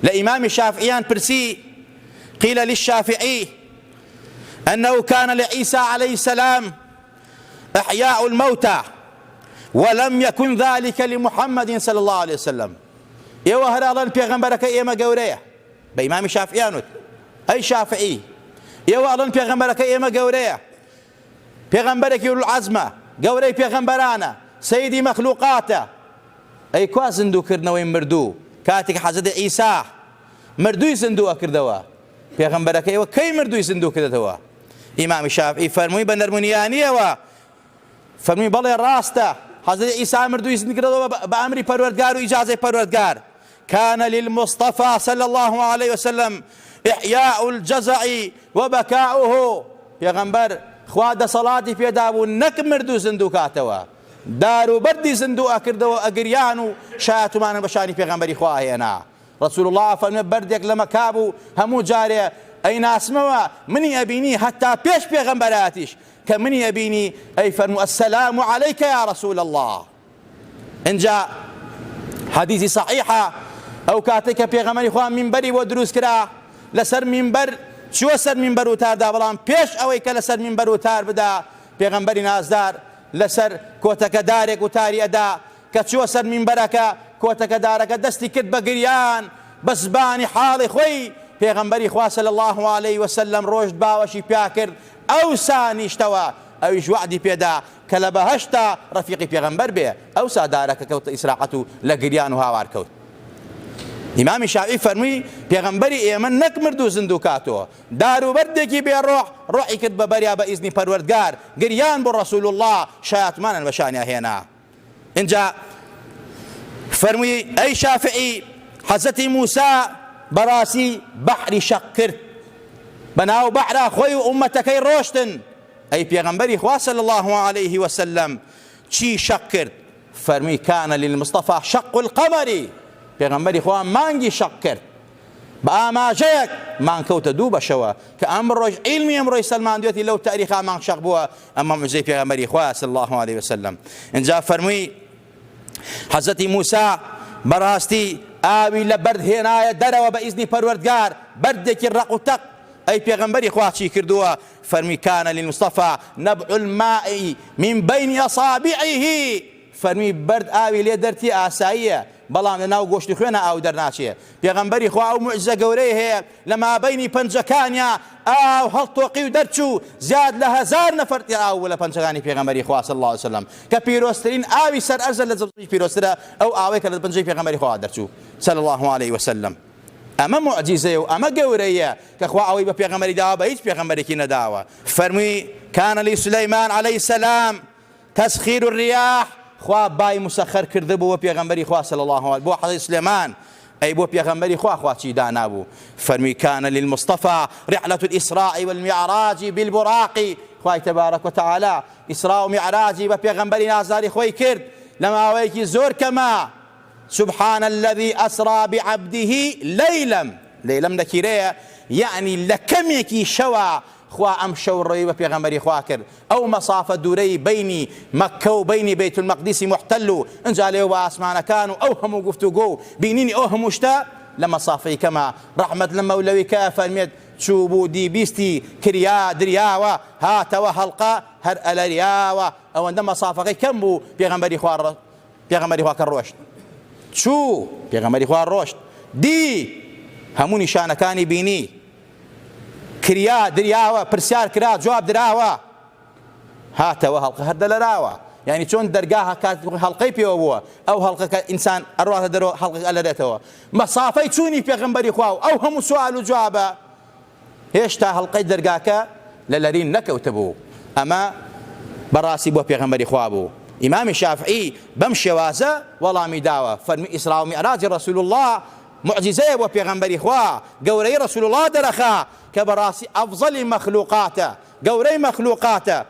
لإمام الشافعيان برسي قيل للشافعي أنه كان لعيسى عليه السلام إحياء الموتى ولم يكن ذلك لمحمد صلى الله عليه وسلم. ئێوە هەراڵەن پێغەمبەرەکە ئێمە گەورەیە بە ئیمامی شافعیانوت ئەی شافعی ئێوە ئەڵەن پێغەمبەرەکە ئێمە گەورەیە پێغەمبەرێکی ئولوالعەزمە گەورەی پێغەمبەرانە سەیدی مەخلوقاتە ئەی کوا زیندووکردنەوەی مردوو کاتێک حەزرەتی عیسا مردووی زیندووە کردەوە پێغەمبەرەکە ئێوە کەی مردووی زیندوو کردێتەوە؟ ئیمامی شافعی فەرمووی بە نەرمونیانیەوە فەرمووی بەڵێ ڕاستە حەزرەتی عیسا مردووی زیندوو کردەوە بە ئەمری پەروەردگار و ئیجازەی پەروەردگار. كان للمصطفى صلى الله عليه وسلم إحياء الجزع وبكاؤه پیغمبر خوا دەسەڵاتی پێدا بوو نەک مردوو زیندوو کاتەوە دار و بەردی زیندوو ئەکردەوە ئەگریان و شایەتمانە بە شانی پێغەمبەری خوا هێنا. رسول الله فەرمووی بەردێک لە مەکا بوو هەموو جارێ ئەیناسمەوە منی ئەبینی هەتا پێش پێغەمبەراتیش کە منی ئەبینی ئەی فەرموو السلام عليك يا رسول الله. اینجا حەدیثی صحیحە ئەو کاتێک کە پێغەمبەری خوا مینبەری بۆ دروست کرا لەسەر مینبەر چووە سەر مینبەر وتاردا بەڵام پێش ئەوەی کە لەسەر مینبەر وتار بدا پێغەمبەری نازدار لەسەر کۆتەکەدارێک وتاری ئەدا کە چووە سەر مینبەرەکە کۆتەکەدارەکە دەستی کرد بە گریان بە زبانی حاڵی خۆی پێغەمبەری خوا صلی الله عليه وسلم ڕۆژت باوەشی پیا کرد ئەو سانیشتەوە ئەویش وعدی پێدا کە لە بەهەشتا ڕەفیقی پێغەمبەر بێ ئەو سادارەکە کەوتە ئیسراقەت و لە گریان و هاوار کەوت. ئیمامی شافعی فەرمووی پێغەمبەری ئێمە نەک مردوو زیندوو کاتەوە دار و بەردێکی بێڕۆح ڕۆحی کرد بە بەریا بە ئیزنی پەروەردگار گریان بۆ ڕەسوول الله شایەتمانن بە شانیا هێنا. اینجا فەرمووی ئەی شافعی حەزرەتی موسا بەڕاستی بەحری شەق کرد بەناو بەحرا خۆی و ئومەتەکەی ڕۆشتن ئەی پێغەمبەری خوا صلی الله عليه وسلم چی شەق کرد؟ فەرمووی کانە للمصطفى شەق القەمەری پێغەمبەری خوا مانگی شەق کرد بە ئاماژەیەک مانگ کەوتە دوو بەشەوە کە ئەم ڕۆژ عیلمی ئەمڕۆی سەلماندوێتی لەو تاریخا مانگ شەق بووە ئەمە موعجزەی پێغەمبەری خوا صلی الله عليه وسلم. اینجا فەرمووی حەزرەتی موسا بەڕاستی ئاوی لە بەرد هێنایە دەرەوە بە ئیزنی پەروەردگار بەردێکی ڕق و تەق ئەی پێغەمبەری خوا چی کردووە؟ فەرمی کانە للمصطفى نەبع الماء من بین ئەصابعه فەرمی بەرد ئاوی لێ دەرتی ئاساییە بەڵام لە ناو گۆشتی خوێنە ئاو دەرناچێ. پێغەمبەری خوا ئەو موعجزە گەورەی هەیە لە مابەینی پەنجەکانیا ئاو هەڵتۆقی و دەرچوو زیاد لە 1000 نەفەر ئاو لە پەنجەکانی پێغەمبەری خوا صلی الله عليه وسلم کە پیرۆستترین ئاوی سەر ئەرزە لە زەوی پیرۆسترە ئەو ئاوەی کە لە پەنجەی پێغەمبەری خوا دەرچوو صلی الله عليه وسلم. ئەمە موعجزەیە و ئەمە گەورەیە کە خوا ئەوەی بە پێغەمبەری داوە بە هیچ پێغەمبەرێکی نەداوە. فەرمووی کانە لسولەیمان عليه السلام تسخیر الرياح خوا بای مسەخەر کرده بوو بۆ پێغەمبەری خوا صلی الله عليه بۆ حەزرەتی سولەیمان ئەی بۆ پێغەمبەری خوا چی دانابوو. فەرمووی کانە للمصطفى رحلة الإسراء والمعراج بالبراق خوای تبارك وتعالى ئیسرا و میعراجی بە پێغەمبەری نازداری خۆی کرد لە ماوەیەکی زۆر کەمە. سبحان الذي أسرى بعبده ليلا نكيرية يعني لكميكي شوا خوا أم شو الرئيب في غمري خوا كر أو مسافة دوري بيني مكة وبيني بيت المقدس محتل إن جالي واسمعنا كانوا أوهم وقفتوا جو بينيني أوهم وشتا لما صافي كما رحمة لما ولوي كافة الميد شوبو دي بيستي كريا درياوة هاتوا هلقا هر ألرياوة أو عندما صافي كم بو بيغمبري خوا كروشت چوو پێغەمبەری خوا ڕۆشت دی هەموو نیشانەکانی بینی کریا دریاوە پرسیار کرا جواب دراوە هاتەوە هەڵقە هەر دەلەراوە یعنی چۆن دەرگا هەڵقەی پێوە بووە ئەو هەڵقەکە ئینسان ئەڕواتە دەرەوە هەڵقەکە ئەلەرێتەوە مەسافەی چوونی پێغەمبەری خوا و ئەو هەموو سوال و جوابە هێشتا هەڵقەی دەرگاکە لە لەرین نەکەوتە بوو. ئەمە بەڕاستی بۆ پێغەمبەری خوا بوو. إمام شافعي بمشي وازا والله ميداوة فرمي إسراء ومعراج رسول الله معجزة وبيغمبري خوا قوري رسول الله درخا كبراسي أفضل مخلوقاته قوري مخلوقاته